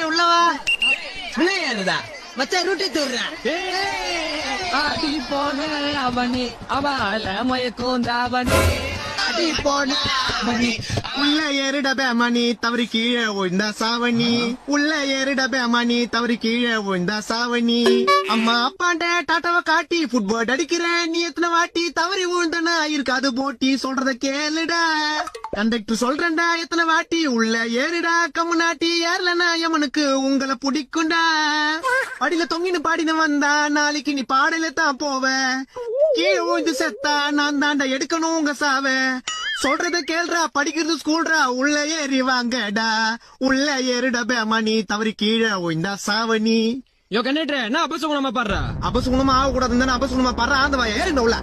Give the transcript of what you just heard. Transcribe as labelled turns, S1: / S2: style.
S1: உள்ளவா விளையாடுதா மச்சா ரூட்டி தூர்றான்
S2: போன அவனி அவள மயக்கோந்தாவனி
S1: அடி போன மணி
S3: உள்ள ஏறிடபே மணி தவறி கீழே விழுந்தா சாவணி உள்ள ஏறிடபே மணி தவறி கீழே விழுந்தா சாவணி அம்மா அப்பாண்ட டாட்டாவை காட்டி ஃபுட்பால் அடிக்கிறேன் நீ எத்தனை வாட்டி தவறி விழுந்தனா இருக்காது போட்டி சொல்றத கேளுடா கண்டக்டர் சொல்றேன்டா எத்தனை வாட்டி உள்ள ஏறிடா கம்முனாட்டி ஏறலனா எமனுக்கு உங்களை பிடிக்கும்டா படியில தொங்கின்னு பாடின வந்தா நாளைக்கு நீ பாடல தான் போவ கீழே விழுந்து செத்தா நான் தாண்டா எடுக்கணும் உங்க சாவ சொல்றத கேள்றா படிக்கிறது ஸ்கூல்ரா உள்ள ஏறி வாங்கடா உள்ள ஏறிடபே மணி தவறி கீழே விழுந்தா சாவணி
S2: யோ கண்டக்டர் என்ன அபசகுணமா பாடுறா
S3: அபசுகுணமா ஆக கூடாதுன்னு அபசுகுணமா பாடுறா அந்த ஏறிட உள்ள